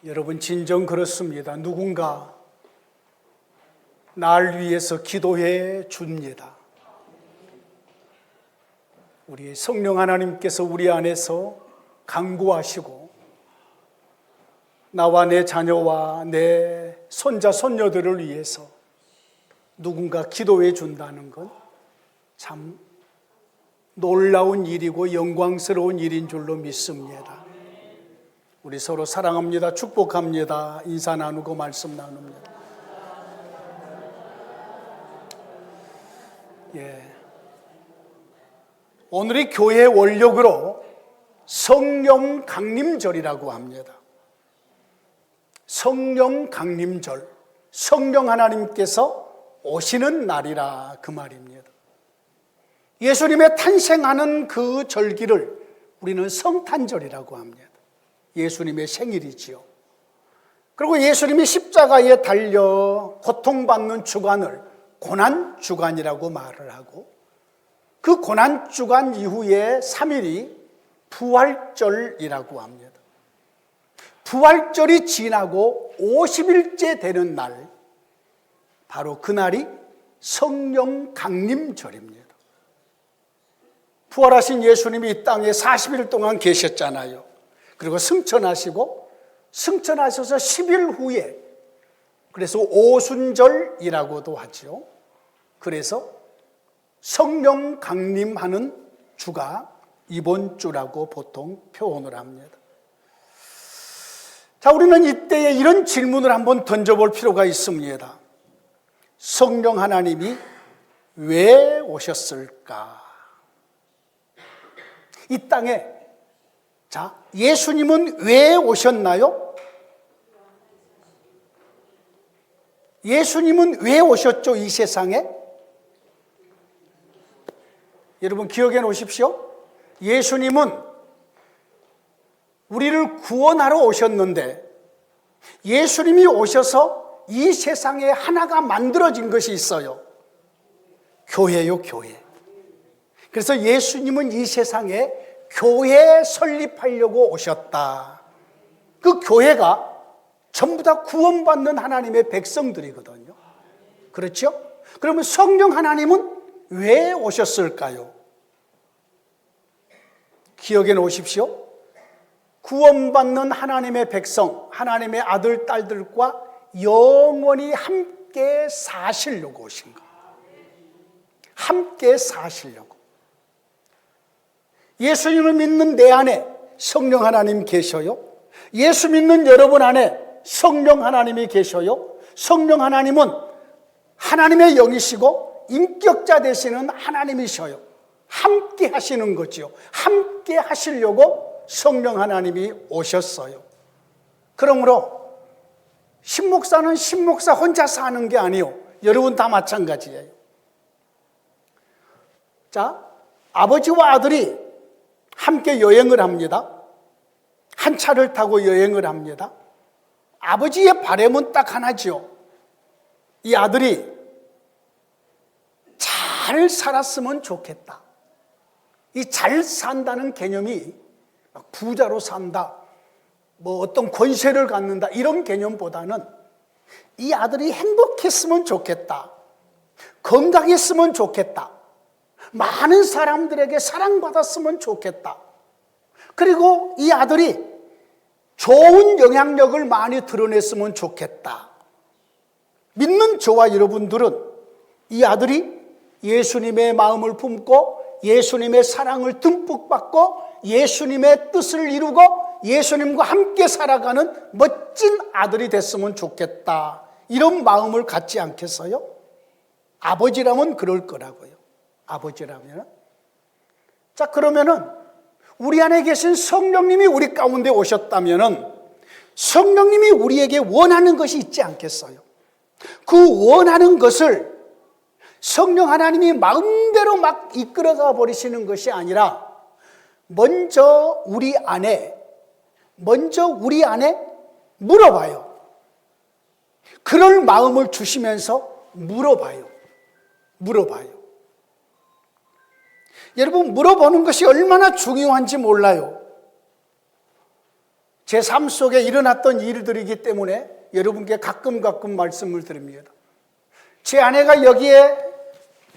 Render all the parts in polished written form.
여러분, 진정 그렇습니다. 누군가 날 위해서 기도해 줍니다. 우리 성령 하나님께서 우리 안에서 강구하시고 나와 내 자녀와 내 손자 손녀들을 위해서 누군가 기도해 준다는 건 참 놀라운 일이고 영광스러운 일인 줄로 믿습니다. 우리 서로 사랑합니다. 축복합니다. 인사 나누고 말씀 나눕니다. 오늘이 교회 원력으로 성령 강림절이라고 합니다. 성령 강림절, 성령 하나님께서 오시는 날이라 그 말입니다. 예수님의 탄생하는 그 절기를 우리는 성탄절이라고 합니다. 예수님의 생일이지요. 그리고 예수님이 십자가에 달려 고통받는 주간을 고난주간이라고 말을 하고, 그 고난주간 이후에 3일이 부활절이라고 합니다. 부활절이 지나고 50일째 되는 날, 바로 그날이 성령 강림절입니다. 부활하신 예수님이 이 땅에 40일 동안 계셨잖아요. 그리고 승천하시고, 승천하셔서 10일 후에, 그래서 오순절이라고도 하죠. 그래서 성령 강림하는 주가 이번 주라고 보통 표현을 합니다. 자, 우리는 이때에 이런 질문을 한번 던져볼 필요가 있습니다. 성령 하나님이 왜 오셨을까? 이 땅에, 자, 예수님은 왜 오셨나요? 예수님은 왜 오셨죠, 이 세상에? 여러분 기억해 놓으십시오. 예수님은 우리를 구원하러 오셨는데, 예수님이 오셔서 이 세상에 하나가 만들어진 것이 있어요. 교회요, 교회. 그래서 예수님은 이 세상에 교회 설립하려고 오셨다. 그 교회가 전부 다 구원받는 하나님의 백성들이거든요. 그렇죠? 그러면 성령 하나님은 왜 오셨을까요? 기억해 놓으십시오. 구원받는 하나님의 백성, 하나님의 아들, 딸들과 영원히 함께 사시려고 오신 것. 함께 사시려고. 예수님을 믿는 내 안에 성령 하나님 계셔요. 예수 믿는 여러분 안에 성령 하나님이 계셔요. 성령 하나님은 하나님의 영이시고 인격자 되시는 하나님이셔요. 함께 하시는 거죠. 함께 하시려고 성령 하나님이 오셨어요. 그러므로 신목사는 신목사 혼자 사는 게 아니에요. 여러분 다 마찬가지예요. 자, 아버지와 아들이 함께 여행을 합니다. 한 차를 타고 여행을 합니다. 아버지의 바람은 딱 하나죠. 이 아들이 잘 살았으면 좋겠다. 이 잘 산다는 개념이 막 부자로 산다, 뭐 어떤 권세를 갖는다, 이런 개념보다는 이 아들이 행복했으면 좋겠다, 건강했으면 좋겠다, 많은 사람들에게 사랑받았으면 좋겠다, 그리고 이 아들이 좋은 영향력을 많이 드러냈으면 좋겠다. 믿는 저와 여러분들은 이 아들이 예수님의 마음을 품고 예수님의 사랑을 듬뿍 받고 예수님의 뜻을 이루고 예수님과 함께 살아가는 멋진 아들이 됐으면 좋겠다, 이런 마음을 갖지 않겠어요? 아버지라면 그럴 거라고요. 아버지라면. 자, 그러면은 우리 안에 계신 성령님이 우리 가운데 오셨다면은 성령님이 우리에게 원하는 것이 있지 않겠어요? 그 원하는 것을 성령 하나님이 마음대로 막 이끌어가 버리시는 것이 아니라 먼저 우리 안에 물어봐요. 그럴 마음을 주시면서 물어봐요. 여러분, 물어보는 것이 얼마나 중요한지 몰라요. 제 삶 속에 일어났던 일들이기 때문에 여러분께 가끔 말씀을 드립니다. 제 아내가 여기에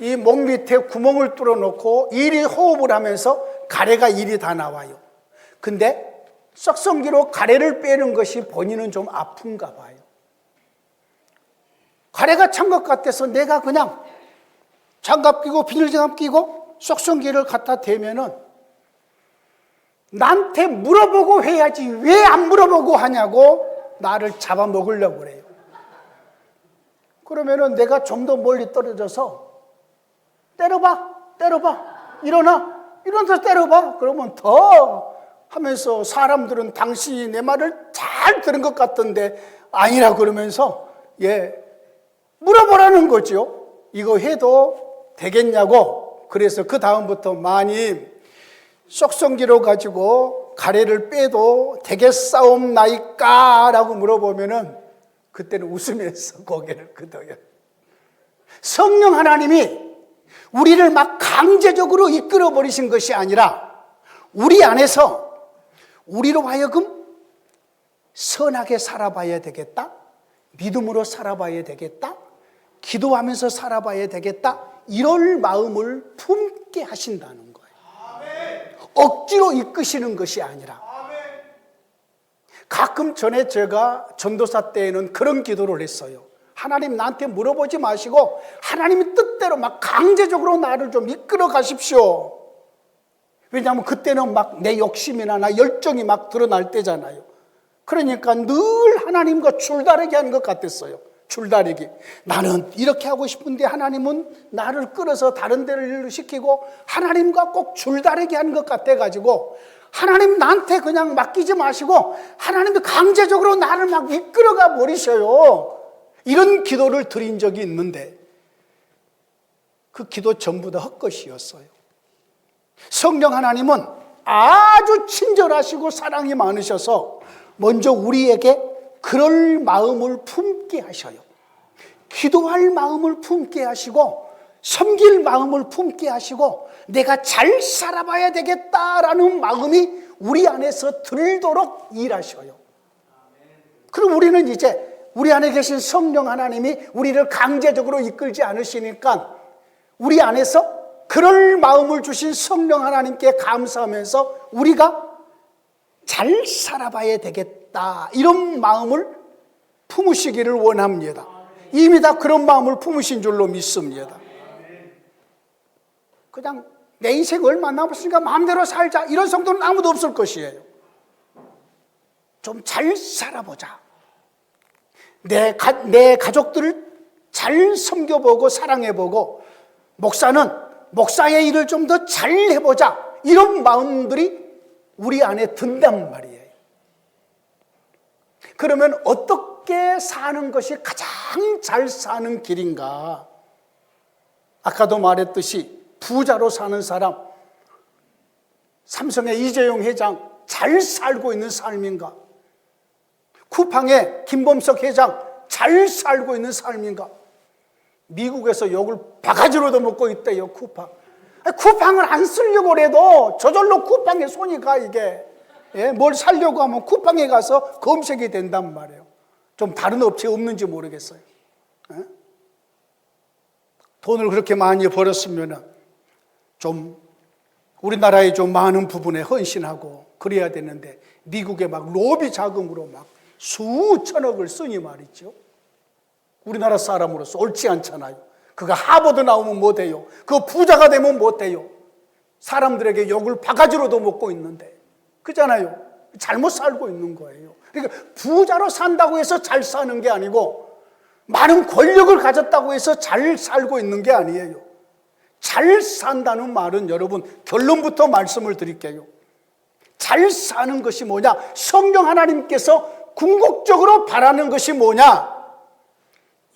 이 목 밑에 구멍을 뚫어놓고 일이 호흡을 하면서 가래가 일이 다 나와요. 근데 썩성기로 가래를 빼는 것이 본인은 좀 아픈가 봐요. 가래가 찬 것 같아서 내가 그냥 장갑 끼고 비닐장갑 끼고 썩성기를 갖다 대면은 나한테 물어보고 해야지 왜 안 물어보고 하냐고 나를 잡아먹으려고 그래요. 그러면은 내가 좀 더 멀리 떨어져서 때려봐, 일어나서 때려봐. 그러면 더 하면서 사람들은 당신이 내 말을 잘 들은 것 같던데 아니라 그러면서 물어보라는 거죠. 이거 해도 되겠냐고. 그래서 그 다음부터 마님 썩성기로 가지고 가래를 빼도 되겠사옵나이까? 라고 물어보면은 그때는 웃으면서 고개를 끄덕여요. 성령 하나님이 우리를 막 강제적으로 이끌어 버리신 것이 아니라 우리 안에서 우리로 하여금 선하게 살아봐야 되겠다, 믿음으로 살아봐야 되겠다, 기도하면서 살아봐야 되겠다, 이럴 마음을 품게 하신다는 거예요. 억지로 이끄시는 것이 아니라. 가끔 전에 제가 전도사 때에는 그런 기도를 했어요. 하나님 나한테 물어보지 마시고 하나님의 뜻대로 막 강제적으로 나를 좀 이끌어 가십시오. 왜냐하면 그때는 막 내 욕심이나 나 열정이 막 드러날 때잖아요. 그러니까 늘 하나님과 줄다리기 하는 것 같았어요. 줄다리기. 나는 이렇게 하고 싶은데 하나님은 나를 끌어서 다른 데를 일로 시키고 하나님과 꼭 줄다리기 하는 것 같아가지고 하나님 나한테 그냥 맡기지 마시고 하나님이 강제적으로 나를 막 이끌어가 버리셔요. 이런 기도를 드린 적이 있는데 그 기도 전부 다 헛것이었어요. 성령 하나님은 아주 친절하시고 사랑이 많으셔서 먼저 우리에게 그럴 마음을 품게 하셔요. 기도할 마음을 품게 하시고 섬길 마음을 품게 하시고 내가 잘 살아봐야 되겠다라는 마음이 우리 안에서 들도록 일하셔요. 그럼 우리는 이제 우리 안에 계신 성령 하나님이 우리를 강제적으로 이끌지 않으시니까 우리 안에서 그럴 마음을 주신 성령 하나님께 감사하면서 우리가 잘 살아봐야 되겠다 이런 마음을 품으시기를 원합니다. 이미 다 그런 마음을 품으신 줄로 믿습니다. 그냥 내 인생 얼마 남았으니까 마음대로 살자 이런 성도는 아무도 없을 것이에요. 좀 잘 살아보자. 내 가족들을 잘 섬겨보고 사랑해보고 목사는 목사의 일을 좀 더 잘 해보자 이런 마음들이 우리 안에 든단 말이에요. 그러면 어떻게 사는 것이 가장 잘 사는 길인가? 아까도 말했듯이 부자로 사는 사람, 삼성의 이재용 회장 잘 살고 있는 삶인가? 쿠팡의 김범석 회장 잘 살고 있는 삶인가? 미국에서 욕을 바가지로도 먹고 있대요. 쿠팡. 쿠팡을 안 쓰려고 해도 저절로 쿠팡에 손이 가. 이게 뭘 살려고 하면 쿠팡에 가서 검색이 된단 말이에요. 좀 다른 업체 없는지 모르겠어요. 돈을 그렇게 많이 벌었으면 좀 우리나라에 좀 많은 부분에 헌신하고 그래야 되는데 미국에 막 로비 자금으로 막 수천억을 쓰니 말이죠. 우리나라 사람으로서 옳지 않잖아요. 그가 하버드 나오면 못 해요. 그 부자가 되면 못 해요. 사람들에게 욕을 바가지로도 먹고 있는데 그잖아요. 잘못 살고 있는 거예요. 그러니까 부자로 산다고 해서 잘 사는 게 아니고 많은 권력을 가졌다고 해서 잘 살고 있는 게 아니에요. 잘 산다는 말은 여러분 결론부터 말씀을 드릴게요. 잘 사는 것이 뭐냐? 성령 하나님께서 궁극적으로 바라는 것이 뭐냐?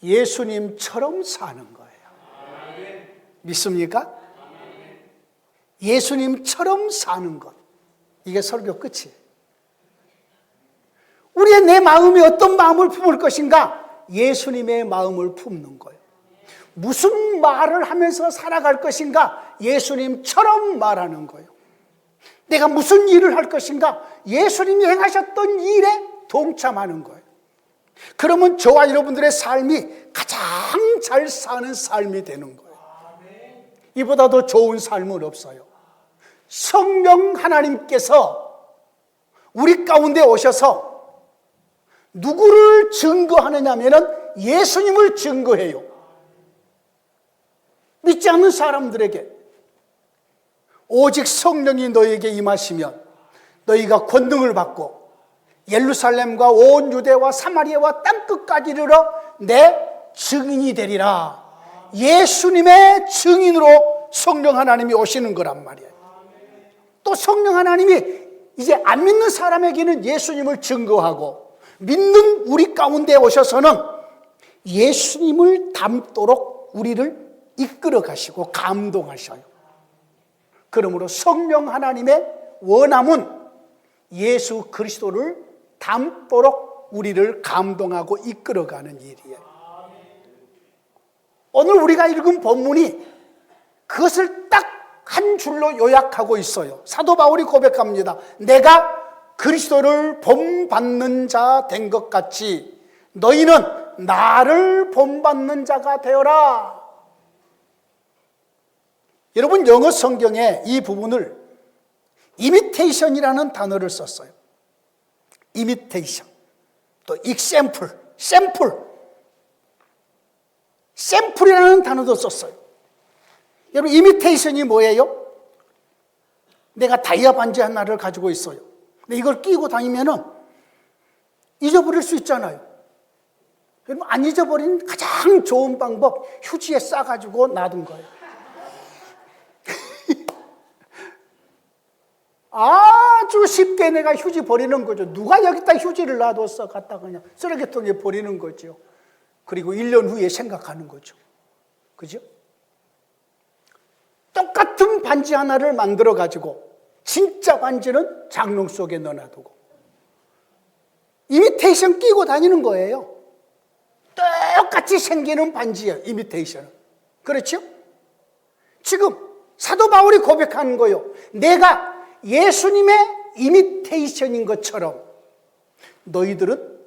예수님처럼 사는 거예요. 믿습니까? 예수님처럼 사는 것. 이게 설교 끝이에요. 우리의 내 마음이 어떤 마음을 품을 것인가? 예수님의 마음을 품는 거예요. 무슨 말을 하면서 살아갈 것인가? 예수님처럼 말하는 거예요. 내가 무슨 일을 할 것인가? 예수님이 행하셨던 일에 동참하는 거예요. 그러면 저와 여러분들의 삶이 가장 잘 사는 삶이 되는 거예요. 이보다 더 좋은 삶은 없어요. 성령 하나님께서 우리 가운데 오셔서 누구를 증거하느냐 하면은 예수님을 증거해요. 믿지 않는 사람들에게 오직 성령이 너에게 임하시면 너희가 권능을 받고 예루살렘과 온 유대와 사마리아와 땅끝까지 이르러 내 증인이 되리라. 예수님의 증인으로 성령 하나님이 오시는 거란 말이에요. 또 성령 하나님이 이제 안 믿는 사람에게는 예수님을 증거하고 믿는 우리 가운데 오셔서는 예수님을 닮도록 우리를 이끌어 가시고 감동하셔요. 그러므로 성령 하나님의 원함은 예수 그리스도를 닮도록 우리를 감동하고 이끌어가는 일이에요. 오늘 우리가 읽은 본문이 그것을 딱 한 줄로 요약하고 있어요. 사도 바울이 고백합니다. 내가 그리스도를 본받는 자 된 것 같이 너희는 나를 본받는 자가 되어라. 여러분, 영어 성경에 이 부분을 imitation이라는 단어를 썼어요. imitation, 또 example, 샘플이라는 단어도 썼어요. 여러분, imitation이 뭐예요? 내가 다이아 반지 하나를 가지고 있어요. 근데 이걸 끼고 다니면은 잊어버릴 수 있잖아요. 여러분, 안 잊어버리는 가장 좋은 방법, 휴지에 싸가지고 놔둔 거예요. 아주 쉽게 내가 휴지 버리는 거죠. 누가 여기다 휴지를 놔뒀어? 갖다 그냥 쓰레기통에 버리는 거죠. 그리고 1년 후에 생각하는 거죠. 그죠? 똑같은 반지 하나를 만들어 가지고 진짜 반지는 장롱 속에 넣어놔두고 이미테이션 끼고 다니는 거예요. 똑같이 생기는 반지예요. 이미테이션은. 그렇죠? 지금 사도 바울이 고백하는 거예요. 내가 예수님의 이미테이션인 것처럼 너희들은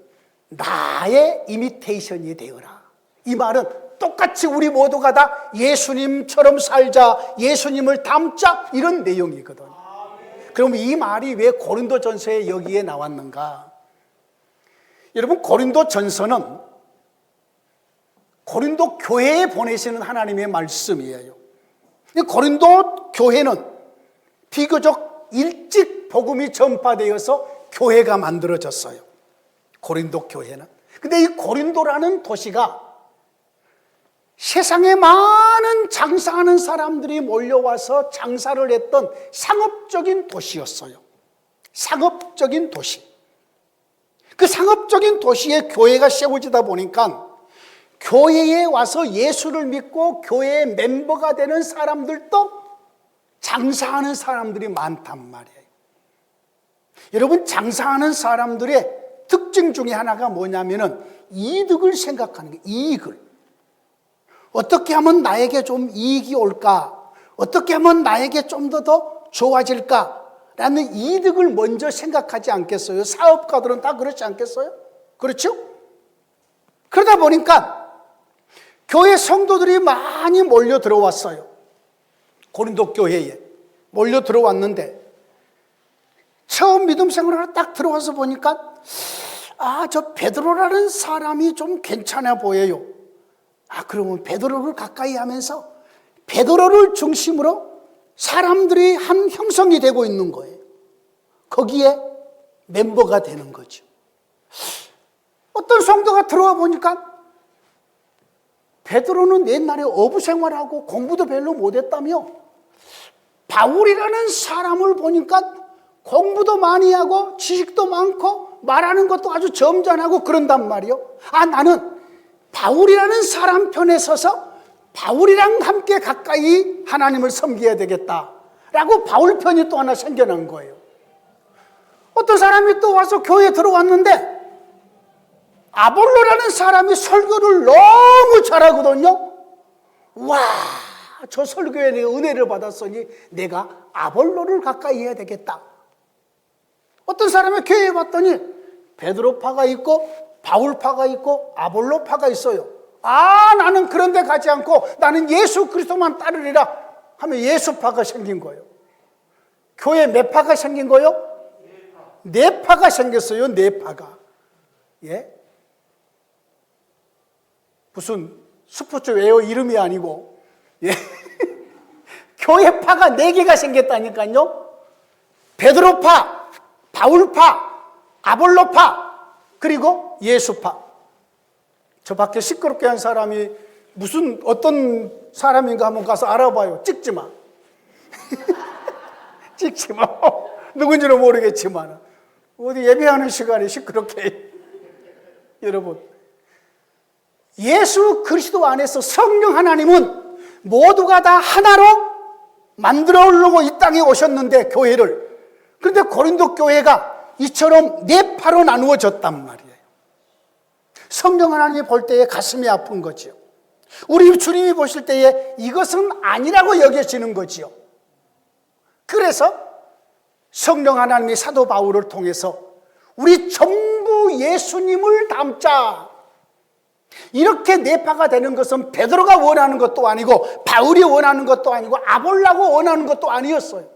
나의 이미테이션이 되어라. 이 말은 똑같이 우리 모두가 다 예수님처럼 살자, 예수님을 닮자, 이런 내용이거든요. 그럼 이 말이 왜 고린도전서에 여기에 나왔는가? 여러분, 고린도전서는 고린도 교회에 보내시는 하나님의 말씀이에요. 고린도 교회는 비교적 일찍 복음이 전파되어서 교회가 만들어졌어요. 고린도 교회는. 근데 이 고린도라는 도시가 세상에 많은 장사하는 사람들이 몰려와서 장사를 했던 상업적인 도시였어요. 상업적인 도시. 그 상업적인 도시에 교회가 세워지다 보니까 교회에 와서 예수를 믿고 교회의 멤버가 되는 사람들도 장사하는 사람들이 많단 말이에요. 여러분, 장사하는 사람들의 특징 중에 하나가 뭐냐면은 이득을 생각하는 거예요. 이익을. 어떻게 하면 나에게 좀 이익이 올까? 어떻게 하면 나에게 좀 더 좋아질까? 라는 이득을 먼저 생각하지 않겠어요? 사업가들은 다 그렇지 않겠어요? 그렇죠? 그러다 보니까 교회 성도들이 많이 몰려 들어왔어요. 고린도 교회에 몰려 들어왔는데 처음 믿음 생활을 딱 들어와서 보니까 저 베드로라는 사람이 좀 괜찮아 보여요. 그러면 베드로를 가까이 하면서 베드로를 중심으로 사람들이 한 형성이 되고 있는 거예요. 거기에 멤버가 되는 거죠. 어떤 성도가 들어와 보니까 베드로는 옛날에 어부 생활하고 공부도 별로 못했다며 바울이라는 사람을 보니까 공부도 많이 하고 지식도 많고 말하는 것도 아주 점잖하고 그런단 말이요. 나는 바울이라는 사람 편에 서서 바울이랑 함께 가까이 하나님을 섬겨야 되겠다라고 바울 편이 또 하나 생겨난 거예요. 어떤 사람이 또 와서 교회에 들어왔는데 아볼로라는 사람이 설교를 너무 잘하거든요. 와, 저 설교에 내가 은혜를 받았으니 내가 아볼로를 가까이 해야 되겠다. 어떤 사람이 교회에 봤더니 베드로파가 있고 바울파가 있고 아볼로파가 있어요. 나는 그런 데 가지 않고 나는 예수 그리스도만 따르리라 하면 예수파가 생긴 거예요. 교회 몇 파가 생긴 거예요? 네 파가 생겼어요. 네 파가. 예? 무슨 스포츠 웨어 이름이 아니고, 예? 교회파가 네 개가 생겼다니까요. 베드로파, 바울파, 아볼로파, 그리고 예수파. 저 밖에 시끄럽게 한 사람이 무슨 어떤 사람인가 한번 가서 알아봐요. 찍지 마. 찍지 마. 누군지는 모르겠지만 어디 예배하는 시간에 시끄럽게. 여러분, 예수 그리스도 안에서 성령 하나님은 모두가 다 하나로 만들어 오려고 이 땅에 오셨는데, 교회를. 그런데 고린도 교회가 이처럼 네 파로 나누어졌단 말이에요. 성령 하나님이 볼 때에 가슴이 아픈 거지요. 우리 주님이 보실 때에 이것은 아니라고 여겨지는 거지요. 그래서 성령 하나님이 사도 바울을 통해서 우리 전부 예수님을 닮자, 이렇게 네파가 되는 것은 베드로가 원하는 것도 아니고 바울이 원하는 것도 아니고 아볼라가 원하는 것도 아니었어요.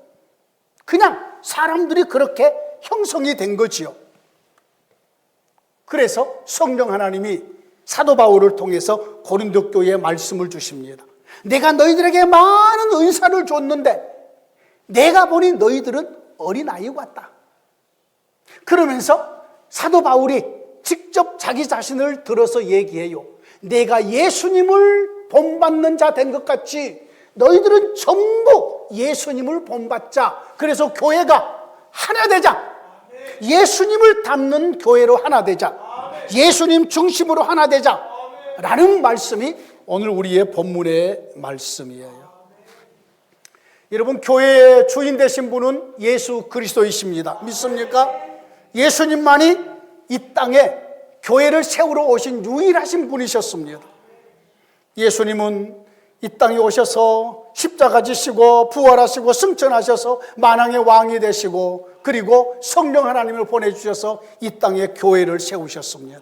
그냥 사람들이 그렇게 형성이 된 거지요. 그래서 성령 하나님이 사도 바울을 통해서 고린도 교회에 말씀을 주십니다. 내가 너희들에게 많은 은사를 줬는데 내가 보니 너희들은 어린아이 같다. 그러면서 사도 바울이 직접 자기 자신을 들어서 얘기해요. 내가 예수님을 본받는 자 된 것 같이 너희들은 전부 예수님을 본받자. 그래서 교회가 하나 되자. 예수님을 닮는 교회로 하나 되자. 예수님 중심으로 하나 되자. 라는 말씀이 오늘 우리의 본문의 말씀이에요. 여러분, 교회의 주인 되신 분은 예수 그리스도이십니다. 믿습니까? 예수님만이 이 땅에 교회를 세우러 오신 유일하신 분이셨습니다. 예수님은 이 땅에 오셔서 십자가 지시고 부활하시고 승천하셔서 만왕의 왕이 되시고, 그리고 성령 하나님을 보내주셔서 이 땅에 교회를 세우셨습니다.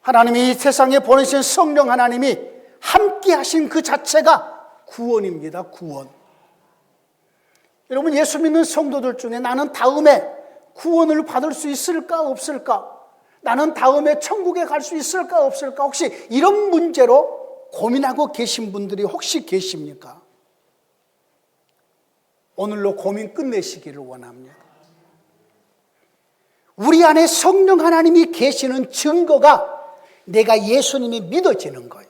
하나님이 이 세상에 보내신 성령 하나님이 함께 하신 그 자체가 구원입니다. 구원. 여러분, 예수 믿는 성도들 중에 나는 다음에 구원을 받을 수 있을까 없을까? 나는 다음에 천국에 갈 수 있을까 없을까? 혹시 이런 문제로 고민하고 계신 분들이 혹시 계십니까? 오늘로 고민 끝내시기를 원합니다. 우리 안에 성령 하나님이 계시는 증거가 내가 예수님이 믿어지는 거예요.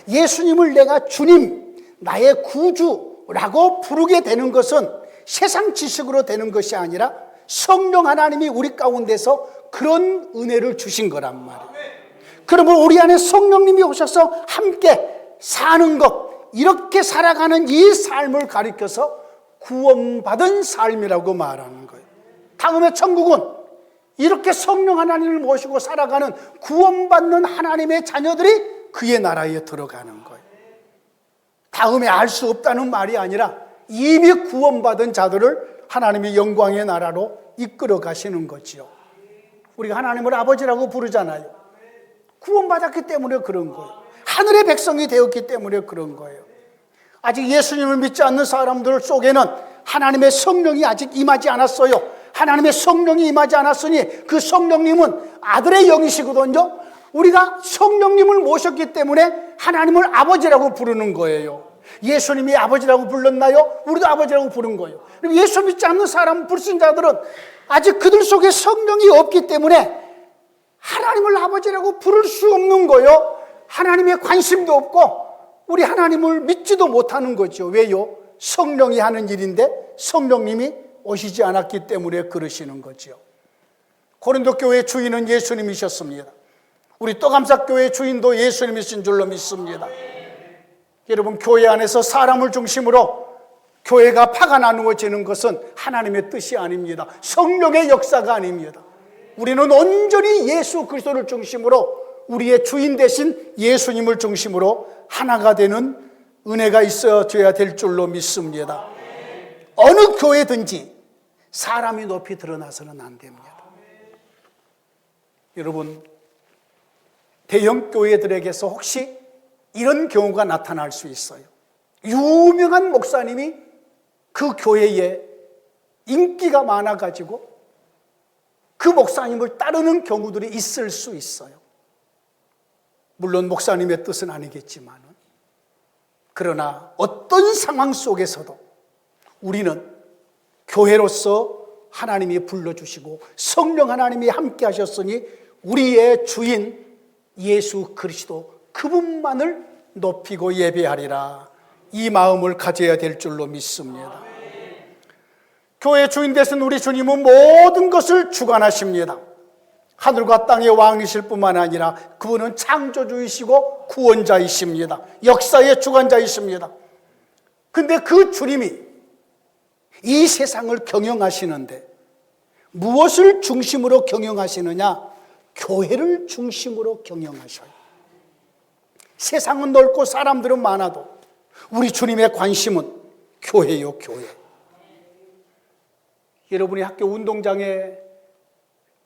예수님을 내가 주님, 나의 구주라고 부르게 되는 것은 세상 지식으로 되는 것이 아니라 성령 하나님이 우리 가운데서 그런 은혜를 주신 거란 말이에요. 그러면 우리 안에 성령님이 오셔서 함께 사는 것, 이렇게 살아가는 이 삶을 가리켜서 구원받은 삶이라고 말하는 거예요. 다음에 천국은 이렇게 성령 하나님을 모시고 살아가는 구원받는 하나님의 자녀들이 그의 나라에 들어가는 거예요. 다음에 알 수 없다는 말이 아니라 이미 구원받은 자들을 하나님의 영광의 나라로 이끌어 가시는 거지요. 우리가 하나님을 아버지라고 부르잖아요. 구원받았기 때문에 그런 거예요. 하늘의 백성이 되었기 때문에 그런 거예요. 아직 예수님을 믿지 않는 사람들 속에는 하나님의 성령이 아직 임하지 않았어요. 하나님의 성령이 임하지 않았으니 그 성령님은 아들의 영이시거든요. 우리가 성령님을 모셨기 때문에 하나님을 아버지라고 부르는 거예요. 예수님이 아버지라고 불렀나요? 우리도 아버지라고 부른 거예요. 예수 믿지 않는 사람, 불신자들은 아직 그들 속에 성령이 없기 때문에 하나님을 아버지라고 부를 수 없는 거예요. 하나님의 관심도 없고 우리 하나님을 믿지도 못하는 거죠. 왜요? 성령이 하는 일인데 성령님이 오시지 않았기 때문에 그러시는 거죠. 고린도 교회 주인은 예수님이셨습니다. 우리 또감사교회 주인도 예수님이신 줄로 믿습니다. 여러분, 교회 안에서 사람을 중심으로 교회가 파가 나누어지는 것은 하나님의 뜻이 아닙니다. 성령의 역사가 아닙니다. 우리는 온전히 예수 그리스도를 중심으로, 우리의 주인 되신 예수님을 중심으로 하나가 되는 은혜가 있어줘야 될 줄로 믿습니다. 어느 교회든지 사람이 높이 드러나서는 안 됩니다. 여러분, 대형 교회들에게서 혹시 이런 경우가 나타날 수 있어요. 유명한 목사님이 그 교회에 인기가 많아가지고 그 목사님을 따르는 경우들이 있을 수 있어요. 물론 목사님의 뜻은 아니겠지만, 그러나 어떤 상황 속에서도 우리는 교회로서 하나님이 불러주시고 성령 하나님이 함께 하셨으니 우리의 주인 예수 그리스도 그분만을 높이고 예배하리라, 이 마음을 가져야 될 줄로 믿습니다. 교회 주인 되신 우리 주님은 모든 것을 주관하십니다. 하늘과 땅의 왕이실 뿐만 아니라 그분은 창조주이시고 구원자이십니다. 역사의 주관자이십니다. 근데 그 주님이 이 세상을 경영하시는데 무엇을 중심으로 경영하시느냐? 교회를 중심으로 경영하셔요. 세상은 넓고 사람들은 많아도 우리 주님의 관심은 교회요, 교회. 여러분이 학교 운동장에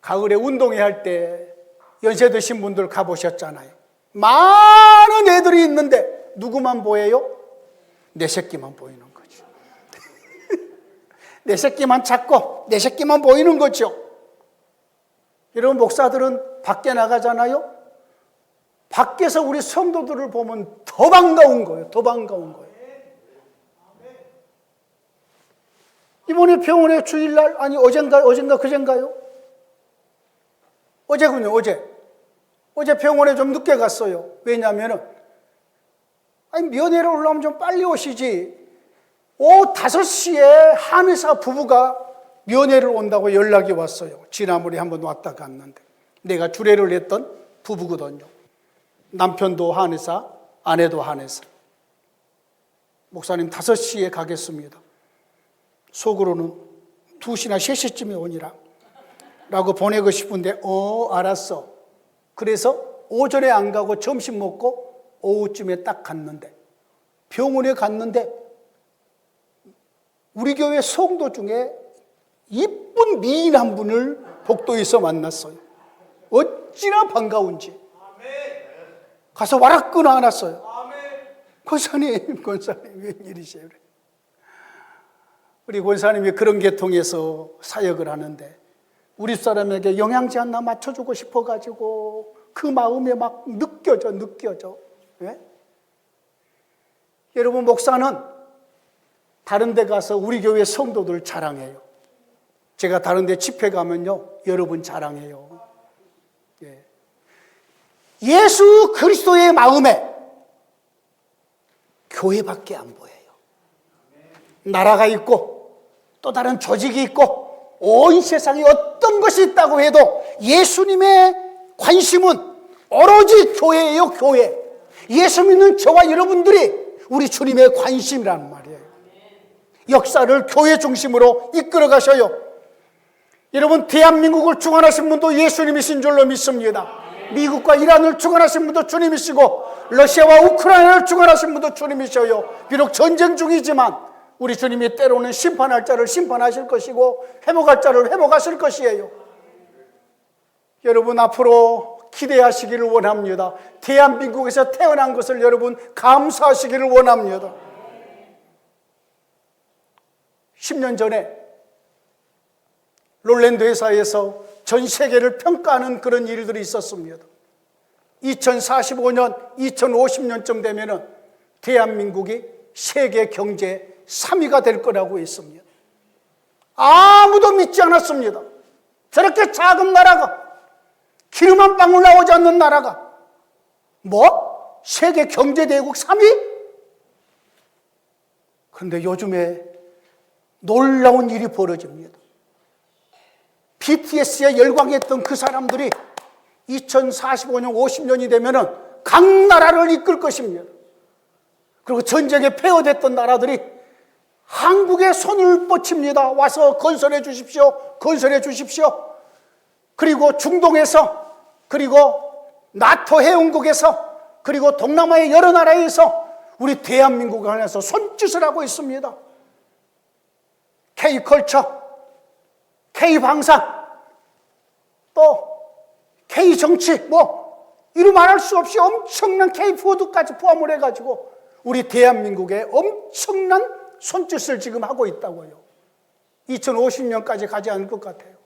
가을에 운동회 할 때 연세 드신 분들 가보셨잖아요. 많은 애들이 있는데 누구만 보여요? 내 새끼만 보이는 거죠. 내 새끼만 찾고 내 새끼만 보이는 거죠. 여러분, 목사들은 밖에 나가잖아요. 밖에서 우리 성도들을 보면 더 반가운 거예요. 더 반가운 거예요. 이번에 병원에 주일날, 아니 어젠가 그젠가요? 어제군요. 어제 병원에 좀 늦게 갔어요. 왜냐하면 면회를 올라오면 좀 빨리 오시지. 오후 5시에 한의사 부부가 면회를 온다고 연락이 왔어요. 지난번에 한번 왔다 갔는데 내가 주례를 했던 부부거든요. 남편도 한의사, 아내도 한의사. 목사님 5시에 가겠습니다. 속으로는 2시나 3시쯤에 오니라 라고 보내고 싶은데 알았어. 그래서 오전에 안 가고 점심 먹고 오후쯤에 딱 갔는데, 병원에 갔는데 우리 교회 성도 중에 이쁜 미인 한 분을 복도에서 만났어요. 어찌나 반가운지 가서 와락 끊어 안았어요. 권사님 웬일이세요? 우리 권사님이 그런 계통에서 사역을 하는데 우리 사람에게 영양제 하나 맞춰주고 싶어가지고 그 마음에 막 느껴져. 네? 여러분, 목사는 다른 데 가서 우리 교회 성도들 자랑해요. 제가 다른 데 집회 가면요, 여러분 자랑해요. 예. 예수 그리스도의 마음에 교회밖에 안 보여요. 나라가 있고 또 다른 조직이 있고 온 세상에 어떤 것이 있다고 해도 예수님의 관심은 오로지 교회예요, 교회. 예수 믿는 저와 여러분들이 우리 주님의 관심이란 말이에요. 역사를 교회 중심으로 이끌어 가셔요. 여러분, 대한민국을 주관하신 분도 예수님이신 줄로 믿습니다. 미국과 이란을 주관하신 분도 주님이시고 러시아와 우크라이나를 주관하신 분도 주님이셔요. 비록 전쟁 중이지만 우리 주님이 때로는 심판할 자를 심판하실 것이고 회복할 자를 회복하실 것이에요. 여러분, 앞으로 기대하시기를 원합니다. 대한민국에서 태어난 것을 여러분 감사하시기를 원합니다. 10년 전에 롤랜드 회사에서 전 세계를 평가하는 그런 일들이 있었습니다. 2045년, 2050년쯤 되면은 대한민국이 세계 경제 3위가 될 거라고 했습니다. 아무도 믿지 않았습니다. 저렇게 작은 나라가, 기름 한 방울 나오지 않는 나라가 세계 경제대국 3위? 그런데 요즘에 놀라운 일이 벌어집니다. BTS에 열광했던 그 사람들이 2045년, 50년이 되면은 각 나라를 이끌 것입니다. 그리고 전쟁에 폐허됐던 나라들이 한국에 손을 뻗칩니다. 와서 건설해 주십시오. 건설해 주십시오. 그리고 중동에서, 그리고 나토 회원국에서, 그리고 동남아의 여러 나라에서 우리 대한민국을 향해서 손짓을 하고 있습니다. K컬처, K방산, 또 K정치, 이루 말할 수 없이 엄청난 K푸드까지 포함을 해가지고 우리 대한민국에 엄청난 손짓을 지금 하고 있다고요. 2050년까지 가지 않을 것 같아요.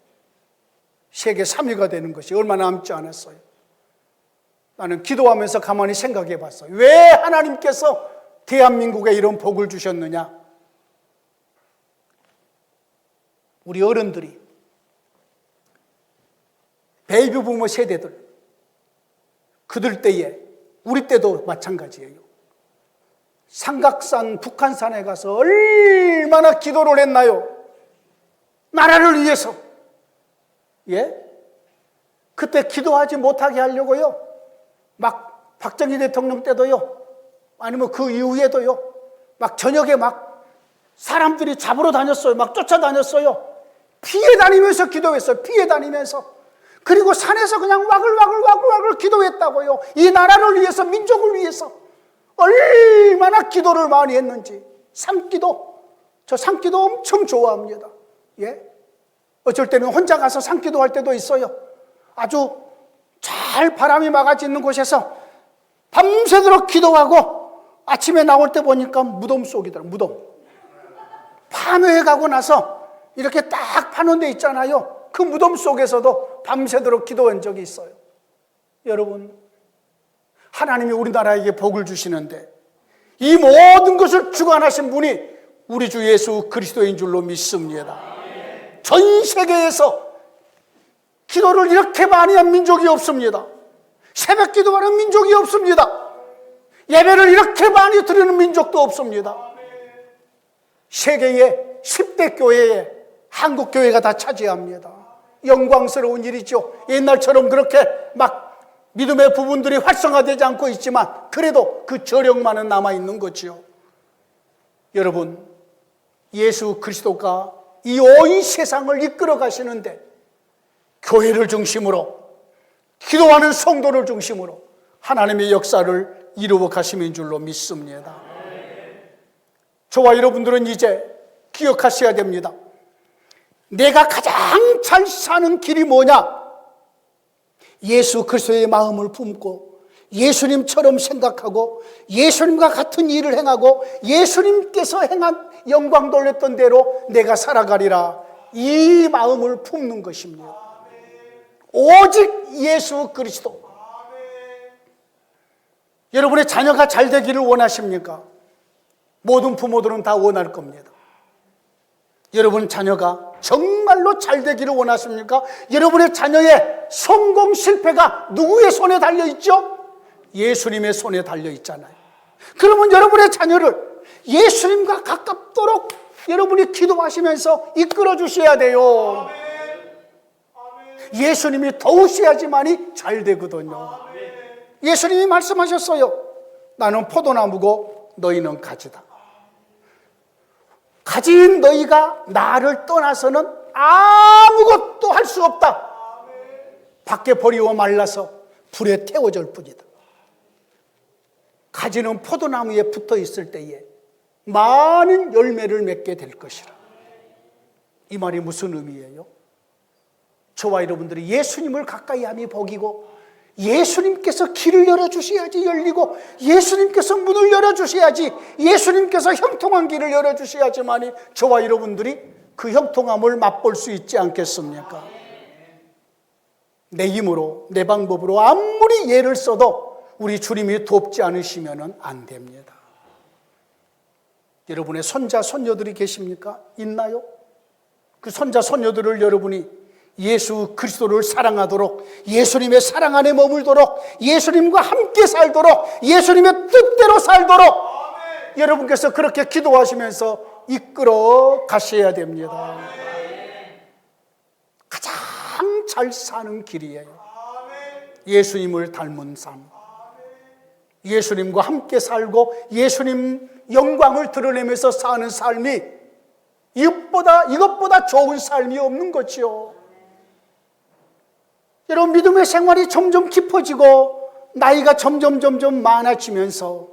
세계 3위가 되는 것이 얼마 남지 않았어요. 나는 기도하면서 가만히 생각해 봤어요. 왜 하나님께서 대한민국에 이런 복을 주셨느냐? 우리 어른들이, 베이비 부모 세대들, 그들 때에, 우리 때도 마찬가지예요. 삼각산, 북한산에 가서 얼마나 기도를 했나요? 나라를 위해서. 예? 그때 기도하지 못하게 하려고요. 막 박정희 대통령 때도요. 아니면 그 이후에도요. 막 저녁에 막 사람들이 잡으러 다녔어요. 막 쫓아다녔어요. 피해 다니면서 기도했어요. 피해 다니면서. 그리고 산에서 그냥 와글와글 기도했다고요. 이 나라를 위해서, 민족을 위해서. 얼마나 기도를 많이 했는지. 산기도. 저 산기도 엄청 좋아합니다. 예? 어쩔 때는 혼자 가서 산기도 할 때도 있어요. 아주 잘 바람이 막아지는 곳에서 밤새도록 기도하고 아침에 나올 때 보니까 무덤 속이더라고요. 무덤. 파묘에 가고 나서 이렇게 딱 파는 데 있잖아요. 그 무덤 속에서도 밤새도록 기도한 적이 있어요. 여러분, 하나님이 우리나라에게 복을 주시는데 이 모든 것을 주관하신 분이 우리 주 예수 그리스도인 줄로 믿습니다. 전 세계에서 기도를 이렇게 많이 한 민족이 없습니다. 새벽 기도하는 민족이 없습니다. 예배를 이렇게 많이 드리는 민족도 없습니다. 세계의 10대 교회에 한국 교회가 다 차지합니다. 영광스러운 일이죠. 옛날처럼 그렇게 막 믿음의 부분들이 활성화되지 않고 있지만 그래도 그 저력만은 남아있는 거지요. 여러분, 예수 그리스도가 이 온 세상을 이끌어 가시는데 교회를 중심으로, 기도하는 성도를 중심으로 하나님의 역사를 이루어 가심인 줄로 믿습니다. 저와 여러분들은 이제 기억하셔야 됩니다. 내가 가장 잘 사는 길이 뭐냐? 예수 그리스도의 마음을 품고 예수님처럼 생각하고 예수님과 같은 일을 행하고 예수님께서 행한 영광 돌렸던 대로 내가 살아가리라. 이 마음을 품는 것입니다. 오직 예수 그리스도. 여러분의 자녀가 잘 되기를 원하십니까? 모든 부모들은 다 원할 겁니다. 여러분 자녀가 정말로 잘 되기를 원하십니까? 여러분의 자녀의 성공 실패가 누구의 손에 달려있죠? 예수님의 손에 달려있잖아요. 그러면 여러분의 자녀를 예수님과 가깝도록 여러분이 기도하시면서 이끌어 주셔야 돼요. 예수님이 도우셔야지만이 잘 되거든요. 예수님이 말씀하셨어요. 나는 포도나무고 너희는 가지다. 가진 너희가 나를 떠나서는 아무것도 할 수 없다. 밖에 버리고 말라서 불에 태워질 뿐이다. 가지는 포도나무에 붙어 있을 때에 많은 열매를 맺게 될 것이라. 이 말이 무슨 의미예요? 저와 여러분들이 예수님을 가까이 함이 복이고 예수님께서 길을 열어주셔야지 열리고 예수님께서 문을 열어주셔야지 예수님께서 형통한 길을 열어주셔야지만이 저와 여러분들이 그 형통함을 맛볼 수 있지 않겠습니까? 내 힘으로 내 방법으로 아무리 예를 써도 우리 주님이 돕지 않으시면 안 됩니다. 여러분의 손자 손녀들이 계십니까? 있나요? 그 손자 손녀들을 여러분이 예수 그리스도를 사랑하도록 예수님의 사랑 안에 머물도록 예수님과 함께 살도록 예수님의 뜻대로 살도록 여러분께서 그렇게 기도하시면서 이끌어 가셔야 됩니다. 가장 잘 사는 길이에요. 예수님을 닮은 삶, 예수님과 함께 살고 예수님 영광을 드러내면서 사는 삶이 이것보다 좋은 삶이 없는 거죠. 여러분, 믿음의 생활이 점점 깊어지고 나이가 점점 많아지면서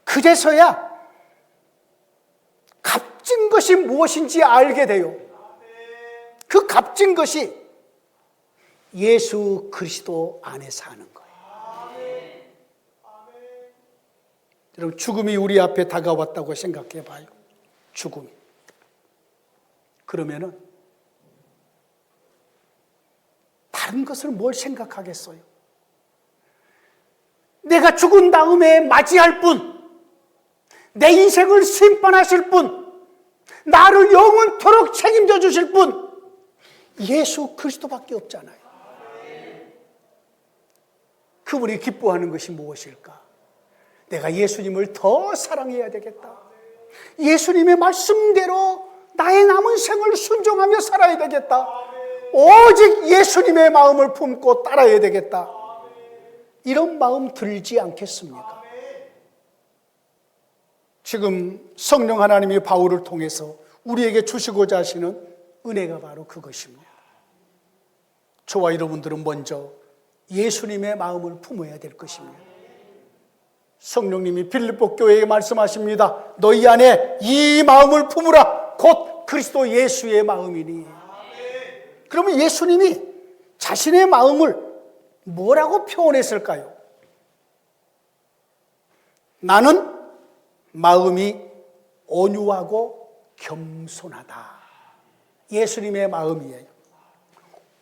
그제서야 값진 것이 무엇인지 알게 돼요. 그 값진 것이 예수 그리스도 안에 사는 거예요. 여러분, 죽음이 우리 앞에 다가왔다고 생각해 봐요. 죽음이. 그러면은 다른 것을 뭘 생각하겠어요? 내가 죽은 다음에 맞이할 분, 내 인생을 심판하실 분, 나를 영원토록 책임져 주실 분, 예수 그리스도밖에 없잖아요. 그분이 기뻐하는 것이 무엇일까? 내가 예수님을 더 사랑해야 되겠다. 예수님의 말씀대로 나의 남은 생을 순종하며 살아야 되겠다. 오직 예수님의 마음을 품고 따라야 되겠다. 이런 마음 들지 않겠습니까? 지금 성령 하나님이 바울을 통해서 우리에게 주시고자 하시는 은혜가 바로 그것입니다. 저와 여러분들은 먼저 예수님의 마음을 품어야 될 것입니다. 성령님이 빌립보 교회에 말씀하십니다. 너희 안에 이 마음을 품으라. 곧 그리스도 예수의 마음이니. 그러면 예수님이 자신의 마음을 뭐라고 표현했을까요? 나는 마음이 온유하고 겸손하다. 예수님의 마음이에요.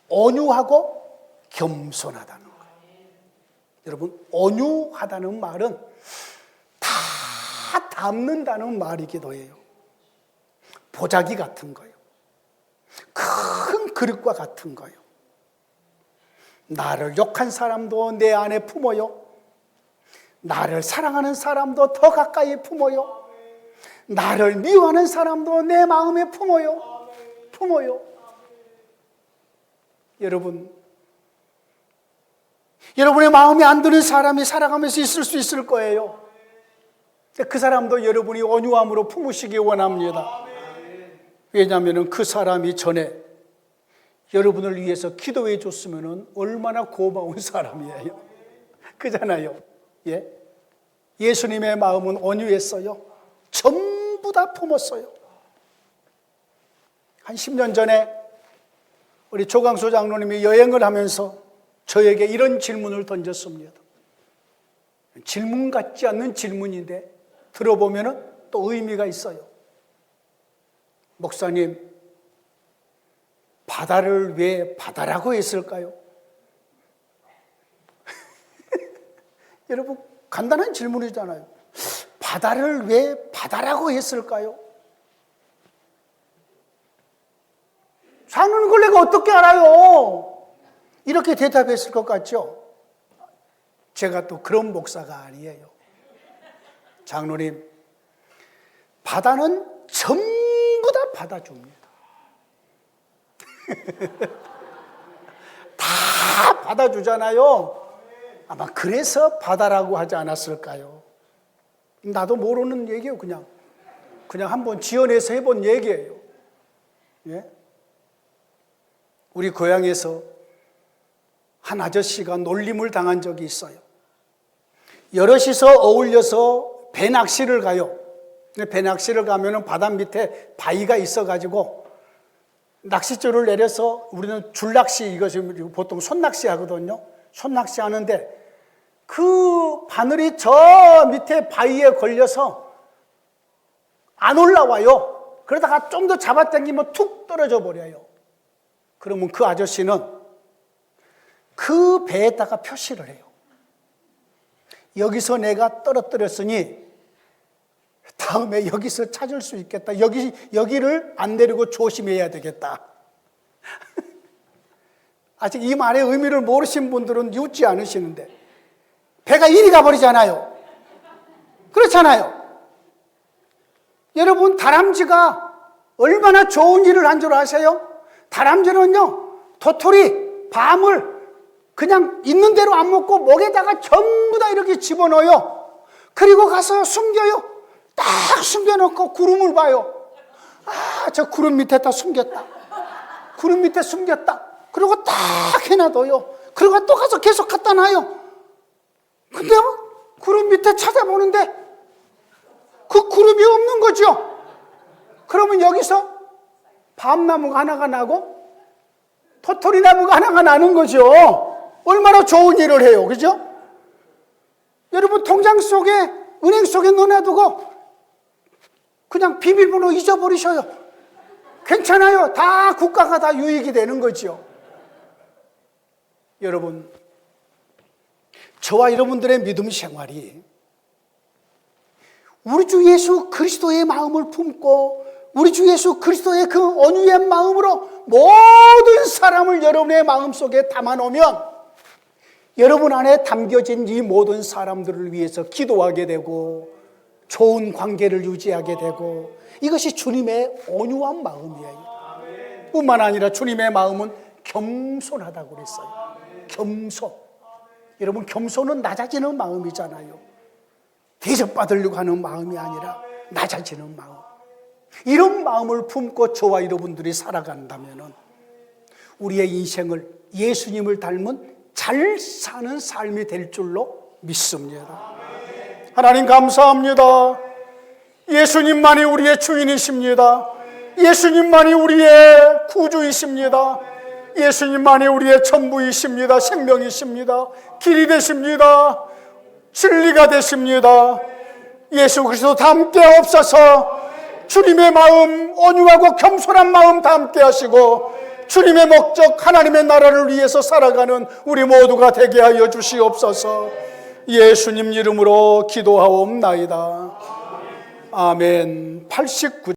온유하고 겸손하다는 거예요. 여러분, 온유하다는 말은 다 담는다는 말이기도 해요. 보자기 같은 거예요. 큰 그릇과 같은 거예요. 나를 욕한 사람도 내 안에 품어요. 나를 사랑하는 사람도 더 가까이 품어요. 나를 미워하는 사람도 내 마음에 품어요. 여러분의 마음에 안 드는 사람이 살아가면서 있을 수 있을 거예요. 그 사람도 여러분이 온유함으로 품으시기 원합니다. 왜냐하면 그 사람이 전에 여러분을 위해서 기도해 줬으면 얼마나 고마운 사람이에요. 그잖아요. 예? 예수님의 마음은 온유했어요. 전부 다 품었어요. 한 10년 전에 우리 조광수 장로님이 여행을 하면서 저에게 이런 질문을 던졌습니다. 질문 같지 않는 질문인데 들어보면 또 의미가 있어요. 목사님, 바다를 왜 바다라고 했을까요? 여러분, 간단한 질문이잖아요. 바다를 왜 바다라고 했을까요? 사는 걸 내가 어떻게 알아요? 이렇게 대답했을 것 같죠? 제가 또 그런 목사가 아니에요. 장로님, 바다는 전부 다 받아줍니다. 다 받아주잖아요. 아마 그래서 바다라고 하지 않았을까요? 나도 모르는 얘기예요. 그냥 한번 지어내서 해본 얘기예요. 예? 우리 고향에서 한 아저씨가 놀림을 당한 적이 있어요. 여럿이서 어울려서 배낚시를 가요. 배낚시를 가면은 바다 밑에 바위가 있어가지고 낚싯줄을 내려서 우리는 줄낚시, 이것이 보통 손낚시 하거든요. 손낚시 하는데 그 바늘이 저 밑에 바위에 걸려서 안 올라와요. 그러다가 좀 더 잡아당기면 툭 떨어져 버려요. 그러면 그 아저씨는 그 배에다가 표시를 해요. 여기서 내가 떨어뜨렸으니 다음에 여기서 찾을 수 있겠다. 여기를 안 내리고 조심해야 되겠다. 아직 이 말의 의미를 모르신 분들은 웃지 않으시는데 배가 이리 가버리잖아요. 그렇잖아요. 여러분, 다람쥐가 얼마나 좋은 일을 한 줄 아세요? 다람쥐는요, 도토리, 밤을 그냥 있는 대로 안 먹고 목에다가 전부 다 이렇게 집어넣어요. 그리고 가서 숨겨요. 딱 숨겨놓고 구름을 봐요. 아, 저 구름 밑에다 숨겼다. 구름 밑에 숨겼다. 그리고 딱 해놔둬요. 그리고 또 가서 계속 갖다 놔요. 근데 구름 밑에 찾아보는데 그 그룹이 없는 거죠. 그러면 여기서 밤나무가 하나가 나고 도토리나무가 하나가 나는 거죠. 얼마나 좋은 일을 해요. 그죠? 여러분 통장 속에 은행 속에 넣어놔두고 그냥 비밀번호 잊어버리셔요. 괜찮아요. 다 국가가 다 유익이 되는 거죠. 여러분, 저와 여러분들의 믿음 생활이 우리 주 예수 그리스도의 마음을 품고 우리 주 예수 그리스도의 그 온유의 마음으로 모든 사람을 여러분의 마음속에 담아놓으면 여러분 안에 담겨진 이 모든 사람들을 위해서 기도하게 되고 좋은 관계를 유지하게 되고 이것이 주님의 온유한 마음이에요. 뿐만 아니라 주님의 마음은 겸손하다고 그랬어요. 겸손. 여러분, 겸손은 낮아지는 마음이잖아요. 대접받으려고 하는 마음이 아니라 낮아지는 마음. 이런 마음을 품고 저와 여러분들이 살아간다면 우리의 인생을 예수님을 닮은 잘 사는 삶이 될 줄로 믿습니다. 하나님 감사합니다. 예수님만이 우리의 주인이십니다. 예수님만이 우리의 구주이십니다. 예수님만이 우리의 전부이십니다. 생명이십니다. 길이 되십니다. 진리가 되십니다. 예수 그리스도 닮게 없어서 주님의 마음, 온유하고 겸손한 마음 닮게 하시고 주님의 목적 하나님의 나라를 위해서 살아가는 우리 모두가 되게 하여 주시옵소서. 예수님 이름으로 기도하옵나이다. 아멘. 89